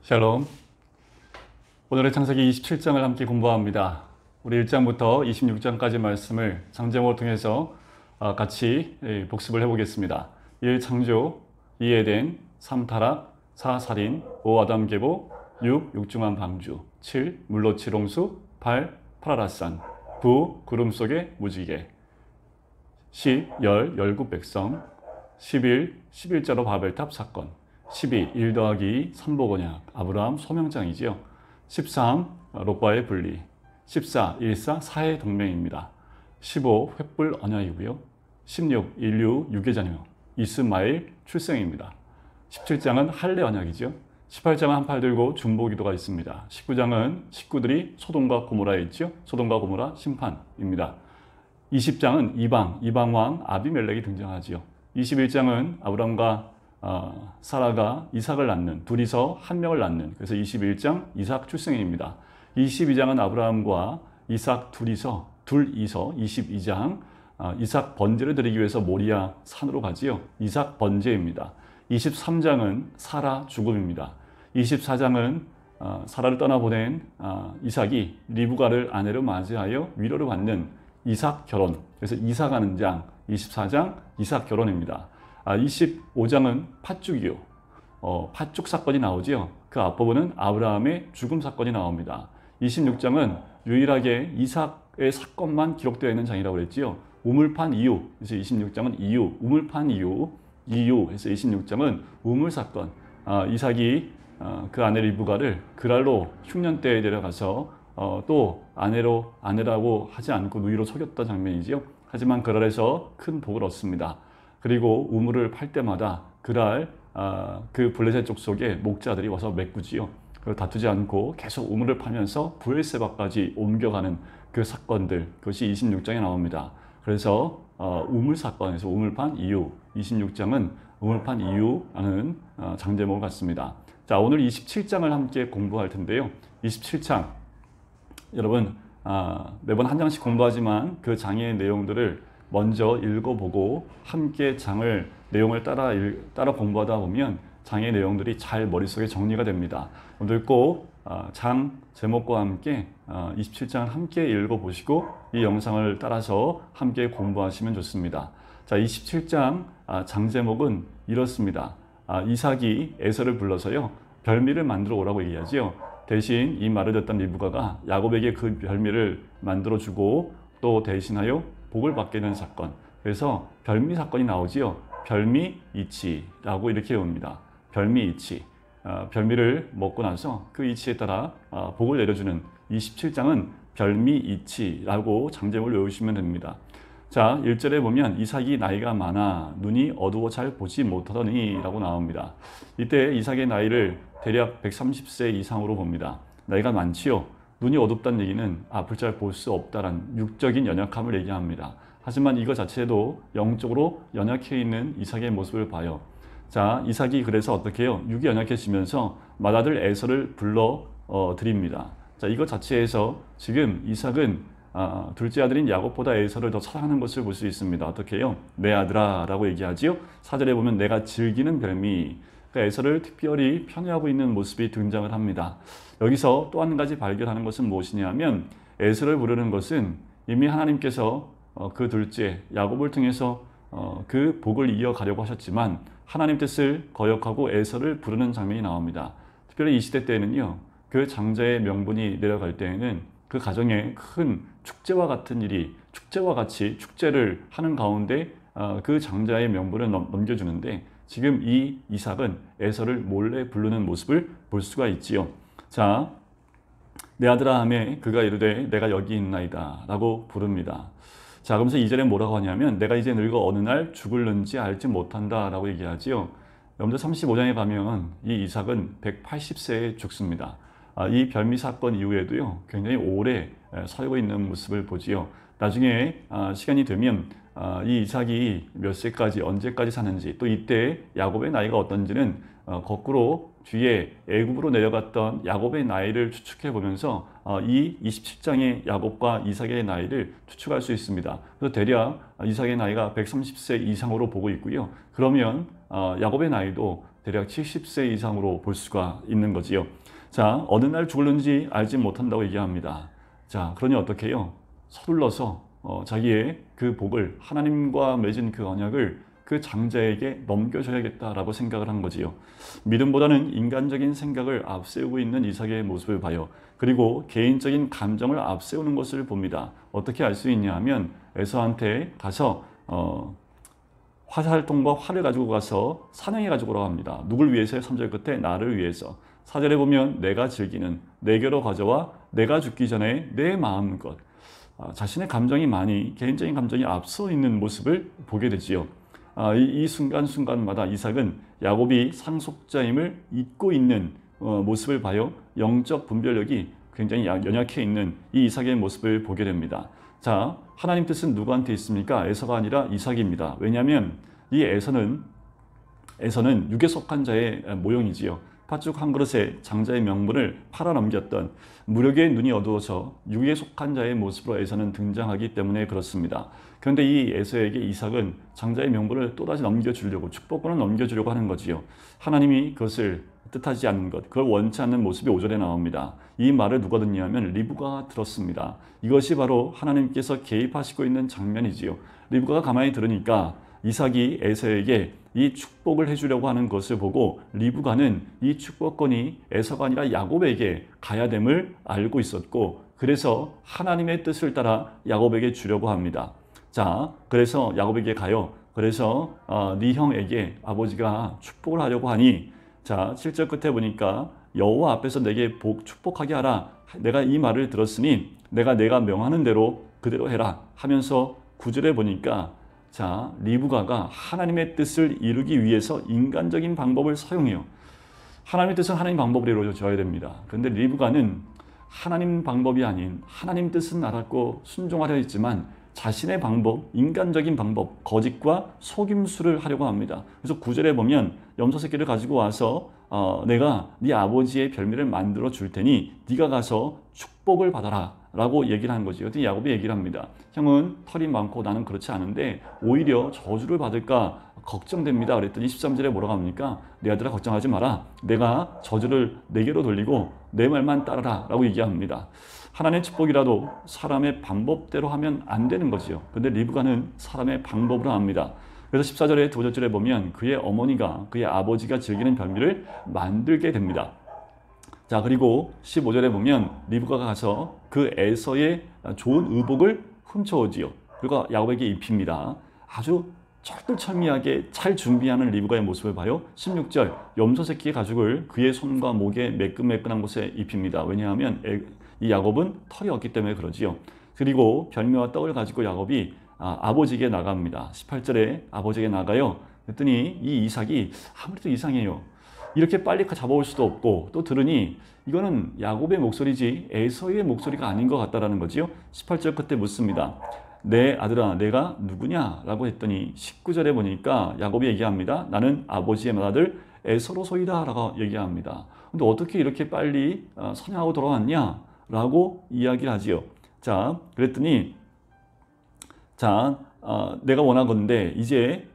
샬롬. 오늘의 창세기 27장을 함께 공부합니다. 우리 1장부터 26장까지 말씀을 장제목을 통해서 같이 복습을 해보겠습니다. 1. 창조, 2. 에덴, 3. 타락, 4. 살인, 5. 아담 계보, 6. 육중한 방주, 7. 물로 치롱수, 8. 파라라산, 9. 구름 속의 무지개, 10. 열국 백성, 11. 11자로 바벨탑 사건, 12. 1 더하기 2 삼복언약, 아브라함 소명장이지요. 13. 롯과의 분리, 14. 1사 사해 동맹입니다. 15. 횃불 언약이고요. 16. 인류 유괴자녀 이스마엘 출생입니다. 17장은 할례 언약이죠. 18장은 한 팔 들고 중보기도가 있습니다. 19장은 식구들이 소돔과 고모라에 있죠. 소돔과 고모라 심판입니다. 20장은 이방왕 아비멜렉이 등장하지요. 21장은 아브람과 사라가 이삭을 낳는, 둘이서 한 명을 낳는, 그래서 21장 이삭 출생입니다. 22장은 아브라함과 이삭 둘이서 22장 이삭 번제를 드리기 위해서 모리아 산으로 가지요. 이삭 번제입니다. 23장은 사라 죽음입니다. 24장은 사라를 떠나보낸 이삭이 리브가를 아내로 맞이하여 위로를 받는 이삭 결혼, 그래서 이삭하는 장. 24장 이삭 결혼입니다. 25장은 팥죽이요. 팥죽 사건이 나오지요. 그 앞부분은 아브라함의 죽음 사건이 나옵니다. 26장은 유일하게 이삭의 사건만 기록되어 있는 장이라고 그랬지요. 우물판 이유, 그래서 26장은 이유, 우물판 이유, 그래서 26장은 우물 사건. 이삭이 그 아내 리브가를 그랄로 흉년 때에 데려가서 또 아내라고 하지 않고 누이로 속였던 장면이지요. 하지만 그랄에서 큰 복을 얻습니다. 그리고 우물을 팔 때마다 그랄 그 블레셋 족속의 목자들이 와서 메꾸지요. 다투지 않고 계속 우물을 파면서 브엘세바까지 옮겨가는 그 사건들, 그것이 26장에 나옵니다. 그래서 우물 사건에서 우물판 이유, 26장은 우물판 이유라는 장제목을 갖습니다. 자, 오늘 27장을 함께 공부할 텐데요. 27장, 여러분 매번 한 장씩 공부하지만 그 장의 내용들을 먼저 읽어보고 함께 장을 내용을 따라 공부하다 보면 장의 내용들이 잘 머릿속에 정리가 됩니다. 오늘 꼭 장 제목과 함께 27장을 함께 읽어보시고 이 영상을 따라서 함께 공부하시면 좋습니다. 자, 27장 장 제목은 이렇습니다. 이삭이 에서를 불러서요 별미를 만들어 오라고 얘기하지요. 대신 이 말을 듣던 리브가가 야곱에게 그 별미를 만들어주고 또 대신하여 복을 받게 되는 사건. 그래서 별미 사건이 나오지요. 별미 이치라고 이렇게 옵니다. 별미 이치. 별미를 먹고 나서 그 이치에 따라 복을 내려주는 27장은 별미 이치라고 장제목을 외우시면 됩니다. 자, 1절에 보면 이삭이 나이가 많아 눈이 어두워 잘 보지 못하더니 라고 나옵니다. 이때 이삭의 나이를 대략 130세 이상으로 봅니다. 나이가 많지요. 눈이 어둡다는 얘기는 앞을 잘 볼 수 없다는 육적인 연약함을 얘기합니다. 하지만 이거 자체도 영적으로 연약해 있는 이삭의 모습을 봐요. 자, 이삭이 그래서 어떻게 해요? 육이 연약해지면서 맏아들 에서를 불러 드립니다. 자, 이것 자체에서 지금 이삭은 둘째 아들인 야곱보다 에서를 더 사랑하는 것을 볼 수 있습니다. 어떻게 해요? 내 아들아 라고 얘기하지요. 4절에 보면 내가 즐기는 별미, 그러니까 에서를 특별히 편애하고 있는 모습이 등장을 합니다. 여기서 또 한 가지 발견하는 것은 무엇이냐면 에서를 부르는 것은 이미 하나님께서 그 둘째 야곱을 통해서 그 복을 이어가려고 하셨지만 하나님 뜻을 거역하고 에서를 부르는 장면이 나옵니다. 특별히 이 시대 때에는요, 그 장자의 명분이 내려갈 때에는 그 가정에 큰 축제와 같은 일이, 축제와 같이 축제를 하는 가운데 그 장자의 명분을 넘겨주는데 지금 이 이삭은 에서를 몰래 부르는 모습을 볼 수가 있지요. 자, 내 아들아 하매 그가 이르되 내가 여기 있나이다 라고 부릅니다. 자, 그러면서 2절에 뭐라고 하냐면 내가 이제 늙어 어느 날 죽을는지 알지 못한다 라고 얘기하지요. 여러분들 35장에 가면 이 이삭은 180세에 죽습니다. 이 별미 사건 이후에도요 굉장히 오래 살고 있는 모습을 보지요. 나중에 시간이 되면 이 이삭이 몇 세까지 언제까지 사는지 또 이때 야곱의 나이가 어떤지는 거꾸로 뒤에 애굽으로 내려갔던 야곱의 나이를 추측해 보면서 이 27장의 야곱과 이삭의 나이를 추측할 수 있습니다. 그래서 대략 이삭의 나이가 130세 이상으로 보고 있고요. 그러면 야곱의 나이도 대략 70세 이상으로 볼 수가 있는 거지요. 자, 어느 날 죽을는지 알지 못한다고 얘기합니다. 자, 그러니 어떻게 해요? 서둘러서 자기의 그 복을, 하나님과 맺은 그 언약을 그 장자에게 넘겨줘야겠다라고 생각을 한 거지요. 믿음보다는 인간적인 생각을 앞세우고 있는 이삭의 모습을 봐요. 그리고 개인적인 감정을 앞세우는 것을 봅니다. 어떻게 알 수 있냐 하면 에서한테 가서 화살통과 활을 가지고 가서 사냥해 가지고 오라고 합니다. 누굴 위해서요? 3절 끝에 나를 위해서. 4절에 보면 내가 즐기는 내게로 가져와 내가 죽기 전에 내 마음껏. 자신의 감정이 많이, 개인적인 감정이 앞서 있는 모습을 보게 되지요. 이 순간순간마다 이삭은 야곱이 상속자임을 잊고 있는 모습을 봐요. 영적 분별력이 굉장히 연약해 있는 이 이삭의 모습을 보게 됩니다. 자, 하나님 뜻은 누구한테 있습니까? 에서가 아니라 이삭입니다. 왜냐하면 이 에서는 육에 속한 자의 모형이지요. 팥죽 한 그릇에 장자의 명분을 팔아넘겼던 무력의 눈이 어두워져 육에 속한 자의 모습으로 에서는 등장하기 때문에 그렇습니다. 그런데 이 에서에게 이삭은 장자의 명분을 또다시 넘겨주려고, 축복권을 넘겨주려고 하는 거지요. 하나님이 그것을 뜻하지 않는 것, 그걸 원치 않는 모습이 5절에 나옵니다. 이 말을 누가 듣냐면 리브가가 들었습니다. 이것이 바로 하나님께서 개입하시고 있는 장면이지요. 리브가가 가만히 들으니까 이삭이 에서에게 이 축복을 해주려고 하는 것을 보고 리브가는 이 축복권이 에서가 아니라 야곱에게 가야 됨을 알고 있었고, 그래서 하나님의 뜻을 따라 야곱에게 주려고 합니다. 자, 그래서 야곱에게 가요. 그래서 네 형에게 아버지가 축복을 하려고 하니, 자, 7절 끝에 보니까 여호와 앞에서 내게 축복하게 하라. 내가 이 말을 들었으니 내가 명하는 대로 그대로 해라 하면서 9절에 보니까, 자, 리브가가 하나님의 뜻을 이루기 위해서 인간적인 방법을 사용해요. 하나님의 뜻은 하나님 방법으로 이루어져야 됩니다. 그런데 리브가는 하나님 방법이 아닌 하나님 뜻은 알았고 순종하려 했지만 자신의 방법, 인간적인 방법, 거짓과 속임수를 하려고 합니다. 그래서 9절에 보면 염소 새끼를 가지고 와서 내가 네 아버지의 별미를 만들어 줄 테니 네가 가서 축복을 받아라 라고 얘기를 한 거죠. 그랬더니 야곱이 얘기를 합니다. 형은 털이 많고 나는 그렇지 않은데 오히려 저주를 받을까 걱정됩니다. 그랬더니 13절에 뭐라고 합니까? 내 아들아 걱정하지 마라. 내가 저주를 내게로 돌리고 내 말만 따르라 라고 얘기합니다. 하나님의 축복이라도 사람의 방법대로 하면 안 되는 거죠. 그런데 리브가는 사람의 방법으로 합니다. 그래서 14절에 두 절에 보면 그의 어머니가, 그의 아버지가 즐기는 별미를 만들게 됩니다. 자, 그리고 15절에 보면 리브가가 가서 그 에서의 좋은 의복을 훔쳐오지요. 그리고 야곱에게 입힙니다. 아주 철두철미하게 잘 준비하는 리브가의 모습을 봐요. 16절, 염소 새끼의 가죽을 그의 손과 목에 매끈매끈한 곳에 입힙니다. 왜냐하면 이 야곱은 털이 없기 때문에 그러지요. 그리고 별미와 떡을 가지고 야곱이 아버지에게 나갑니다. 18절에 아버지에게 나가요. 그랬더니 이 이삭이 아무래도 이상해요. 이렇게 빨리 잡아올 수도 없고, 또 들으니 이거는 야곱의 목소리지 에서의 목소리가 아닌 것 같다라는 거지요. 18절 끝에 묻습니다. 내 아들아 내가 누구냐? 라고 했더니 19절에 보니까 야곱이 얘기합니다. 나는 아버지의 맏아들 에서로소이다 라고 얘기합니다. 근데 어떻게 이렇게 빨리 선양하고 돌아왔냐? 라고 이야기를 하지요. 자, 그랬더니 내가 원하건대 이제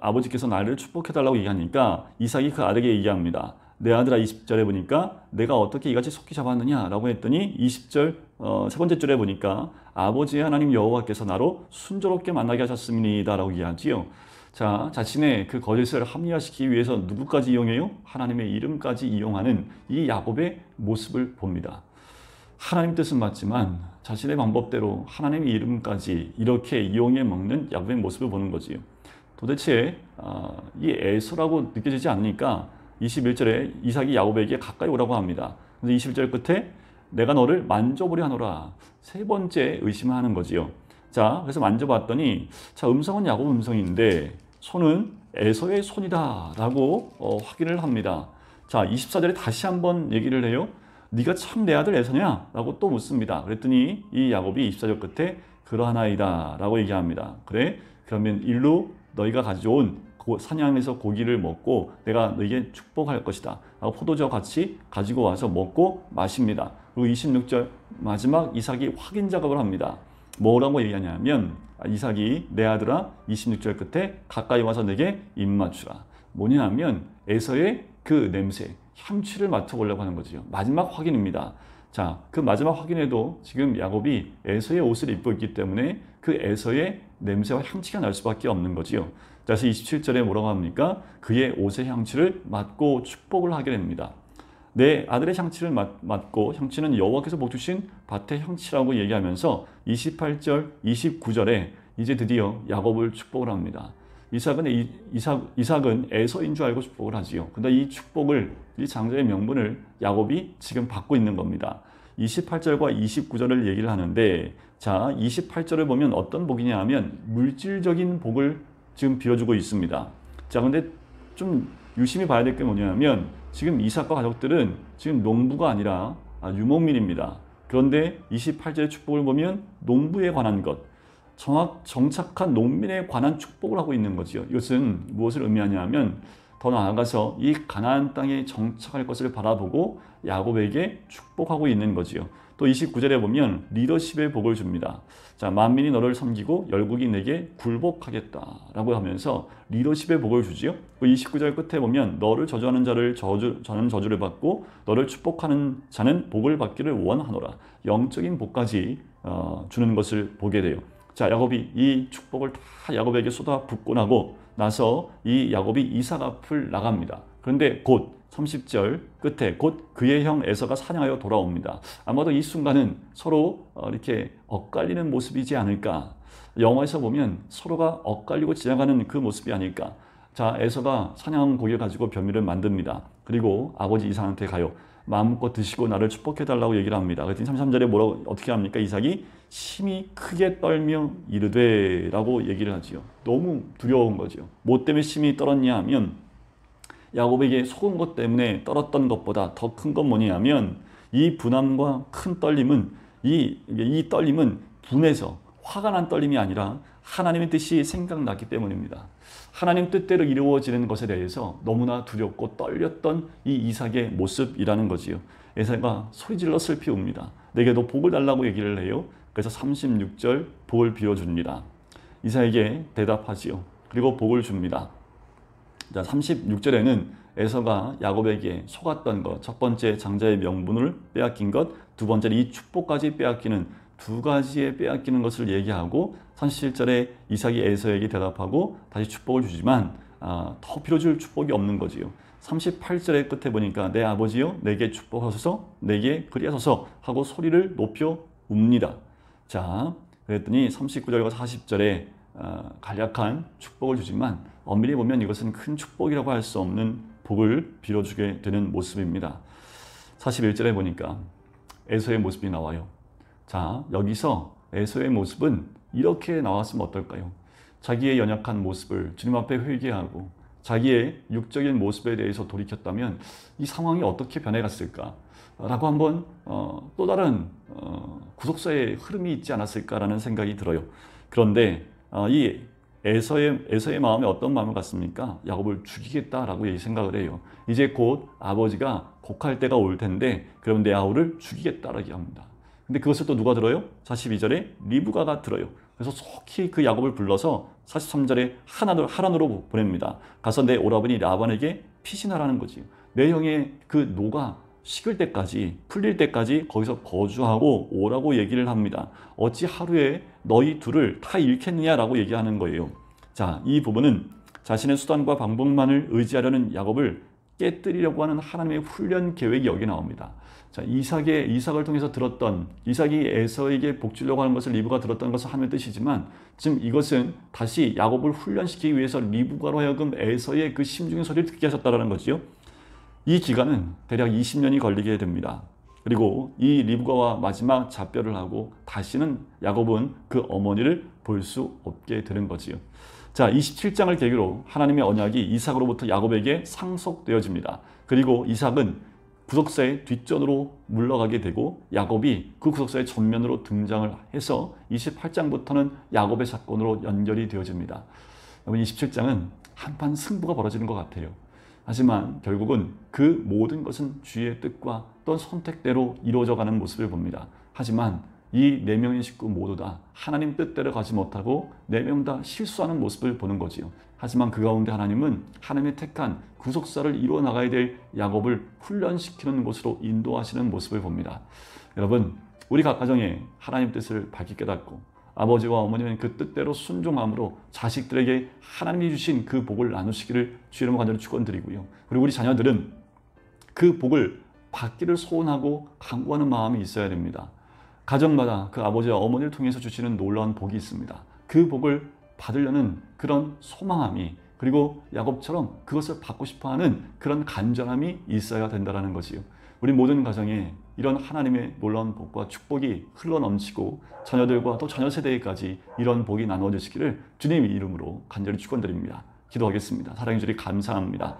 아버지께서 나를 축복해달라고 얘기하니까 이삭이 그 아들에게 얘기합니다. 내 아들아, 20절에 보니까 내가 어떻게 이같이 속히 잡았느냐 라고 했더니 20절 세 번째 줄에 보니까 아버지의 하나님 여호와께서 나로 순조롭게 만나게 하셨습니다 라고 얘기하지요. 자, 자신의 그 거짓을 합리화시키기 위해서 누구까지 이용해요? 하나님의 이름까지 이용하는 이 야곱의 모습을 봅니다. 하나님 뜻은 맞지만 자신의 방법대로 하나님의 이름까지 이렇게 이용해 먹는 야곱의 모습을 보는 거지요. 도대체 이 에서라고 느껴지지 않으니까 21절에 이삭이 야곱에게 가까이 오라고 합니다. 그래서 21절 끝에 내가 너를 만져보려 하노라. 세 번째 의심을 하는 거지요. 자, 그래서 만져봤더니 자, 음성은 야곱 음성인데 손은 에서의 손이다 라고 확인을 합니다. 자, 24절에 다시 한번 얘기를 해요. 네가 참 내 아들 에서냐? 라고 또 묻습니다. 그랬더니 이 야곱이 24절 끝에 그러하나이다 라고 얘기합니다. 그래? 그러면 일로 너희가 가져온 사냥에서 고기를 먹고 내가 너희에게 축복할 것이다 라고 포도주와 같이 가지고 와서 먹고 마십니다. 그리고 26절 마지막 이삭이 확인 작업을 합니다. 뭐라고 얘기하냐면 이삭이 내 아들아 26절 끝에 가까이 와서 내게 입 맞추라. 뭐냐 하면 에서의 그 냄새, 향취를 맡아보려고 하는 거죠. 마지막 확인입니다. 자, 그 마지막 확인에도 지금 야곱이 에서의 옷을 입고 있기 때문에 그 에서의 냄새와 향취가 날 수밖에 없는 거지요. 그래서 27절에 뭐라고 합니까? 그의 옷의 향취를 맡고 축복을 하게 됩니다. 내 아들의 향취를 맡고, 향취는 여호와께서 복 주신 밭의 향취라고 얘기하면서 28절, 29절에 이제 드디어 야곱을 축복을 합니다. 이삭은 에서인 줄 알고 축복을 하지요. 근데 이 축복을, 이 장자의 명분을 야곱이 지금 받고 있는 겁니다. 28절과 29절을 얘기를 하는데, 자, 28절을 보면 어떤 복이냐 하면 물질적인 복을 지금 빌어주고 있습니다. 자, 근데 좀 유심히 봐야 될 게 뭐냐면 지금 이삭과 가족들은 지금 농부가 아니라 유목민입니다. 그런데 28절의 축복을 보면 농부에 관한 것, 정착한 농민에 관한 축복을 하고 있는 거지요. 이것은 무엇을 의미하냐 하면 더 나아가서 이 가나안 땅에 정착할 것을 바라보고 야곱에게 축복하고 있는 거지요. 또 29절에 보면 리더십의 복을 줍니다. 자, 만민이 너를 섬기고 열국이 내게 굴복하겠다라고 하면서 리더십의 복을 주지요. 29절 끝에 보면 너를 저주하는 저는 저주를 받고 너를 축복하는 자는 복을 받기를 원하노라. 영적인 복까지 주는 것을 보게 돼요. 자, 야곱이 이 축복을 다 야곱에게 쏟아붓고 나서 이 야곱이 이삭 앞을 나갑니다. 그런데 곧 30절 끝에 곧 그의 형 에서가 사냥하여 돌아옵니다. 아마도 이 순간은 서로 이렇게 엇갈리는 모습이지 않을까. 영화에서 보면 서로가 엇갈리고 지나가는 그 모습이 아닐까. 자, 에서가 사냥 고기를 가지고 변미를 만듭니다. 그리고 아버지 이삭한테 가요. 마음껏 드시고 나를 축복해달라고 얘기를 합니다. 그랬더니 33절에 뭐라고 어떻게 합니까? 이삭이 심히 크게 떨며 이르되 라고 얘기를 하지요. 너무 두려운 거죠. 뭐 때문에 심히 떨었냐 하면 야곱에게 속은 것 때문에 떨었던 것보다 더 큰 건 뭐냐면 이 분함과 큰 떨림은 이 떨림은 분해서 화가 난 떨림이 아니라 하나님의 뜻이 생각나기 때문입니다. 하나님 뜻대로 이루어지는 것에 대해서 너무나 두렵고 떨렸던 이 이삭의 모습이라는 거지요. 에서가 소리질러 슬피 웁니다. 내게도 복을 달라고 얘기를 해요. 그래서 36절 복을 빌어줍니다. 이삭에게 대답하지요. 그리고 복을 줍니다. 자, 36절에는 에서가 야곱에게 속았던 것, 첫 번째 장자의 명분을 빼앗긴 것, 두 번째는 이 축복까지 빼앗기는 두 가지에 빼앗기는 것을 얘기하고 37절에 이삭이 에서에게 대답하고 다시 축복을 주지만 더 빌어줄 축복이 없는 거지요. 38절의 끝에 보니까 내 아버지요 내게 축복하소서 내게 그리하소서 하고 소리를 높여 웁니다. 자, 그랬더니 39절과 40절에 간략한 축복을 주지만 엄밀히 보면 이것은 큰 축복이라고 할 수 없는 복을 빌어주게 되는 모습입니다. 41절에 보니까 에서의 모습이 나와요. 자, 여기서 에서의 모습은 이렇게 나왔으면 어떨까요? 자기의 연약한 모습을 주님 앞에 회개하고 자기의 육적인 모습에 대해서 돌이켰다면 이 상황이 어떻게 변해갔을까? 라고 한번 또 다른 구속사의 흐름이 있지 않았을까라는 생각이 들어요. 그런데 이 에서의 마음에 어떤 마음을 갖습니까? 야곱을 죽이겠다라고 생각을 해요. 이제 곧 아버지가 곡할 때가 올 텐데 그럼 내 아우를 죽이겠다라고 합니다. 근데 그것을 또 누가 들어요? 42절에 리브가가 들어요. 그래서 속히 그 야곱을 불러서 43절에 하란으로 보냅니다. 가서 내 오라버니 라반에게 피신하라는 거지. 내 형의 그 노가 식을 때까지 풀릴 때까지 거기서 거주하고 오라고 얘기를 합니다. 어찌 하루에 너희 둘을 다 잃겠느냐라고 얘기하는 거예요. 자, 이 부분은 자신의 수단과 방법만을 의지하려는 야곱을 깨뜨리려고 하는 하나님의 훈련 계획이 여기 나옵니다. 자, 이삭을 통해서 이삭이 에서에게 복 주려고 하는 것을 리브가 들었던 것은 하나님의 뜻이지만 지금 이것은 다시 야곱을 훈련시키기 위해서 리브가로 하여금 에서의 그 심중의 소리를 듣게 하셨다는 거지요. 이 기간은 대략 20년이 걸리게 됩니다. 그리고 이 리브가와 마지막 작별을 하고 다시는 야곱은 그 어머니를 볼 수 없게 되는 거지요. 자, 27장을 계기로 하나님의 언약이 이삭으로부터 야곱에게 상속되어집니다. 그리고 이삭은 구속사의 뒷전으로 물러가게 되고 야곱이 그 구속사의 전면으로 등장을 해서 28장부터는 야곱의 사건으로 연결이 되어집니다. 여러분, 27장은 한판 승부가 벌어지는 것 같아요. 하지만 결국은 그 모든 것은 주의 뜻과 또 선택대로 이루어져가는 모습을 봅니다. 하지만 이 4명의 식구 모두 다 하나님 뜻대로 가지 못하고 4명 다 실수하는 모습을 보는 거지요. 하지만 그 가운데 하나님은 하나님의 택한 구속사를 이루어 나가야 될 야곱을 훈련시키는 곳으로 인도하시는 모습을 봅니다. 여러분, 우리 각 가정에 하나님 뜻을 밝게 깨닫고 아버지와 어머님의 그 뜻대로 순종함으로 자식들에게 하나님이 주신 그 복을 나누시기를 주의 이름으로 간절히 축원드리고요. 그리고 우리 자녀들은 그 복을 받기를 소원하고 간구하는 마음이 있어야 됩니다. 가정마다 그 아버지와 어머니를 통해서 주시는 놀라운 복이 있습니다. 그 복을 받으려는 그런 소망함이, 그리고 야곱처럼 그것을 받고 싶어하는 그런 간절함이 있어야 된다는 것이요. 우리 모든 가정에 이런 하나님의 놀라운 복과 축복이 흘러넘치고 자녀들과 또 자녀 세대에까지 이런 복이 나누어지시기를 주님의 이름으로 간절히 축원드립니다. 기도하겠습니다. 사랑해 주리 감사합니다.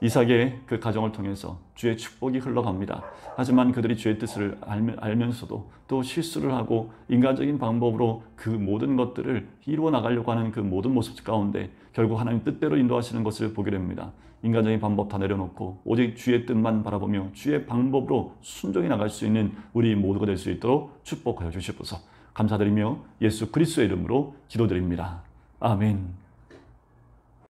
이삭의 그 가정을 통해서 주의 축복이 흘러갑니다. 하지만 그들이 주의 뜻을 알면서도 또 실수를 하고 인간적인 방법으로 그 모든 것들을 이루어 나가려고 하는 그 모든 모습 가운데 결국 하나님 뜻대로 인도하시는 것을 보게 됩니다. 인간적인 방법 다 내려놓고 오직 주의 뜻만 바라보며 주의 방법으로 순종해 나갈 수 있는 우리 모두가 될 수 있도록 축복하여 주시옵소서. 감사드리며 예수 그리스도의 이름으로 기도드립니다. 아멘.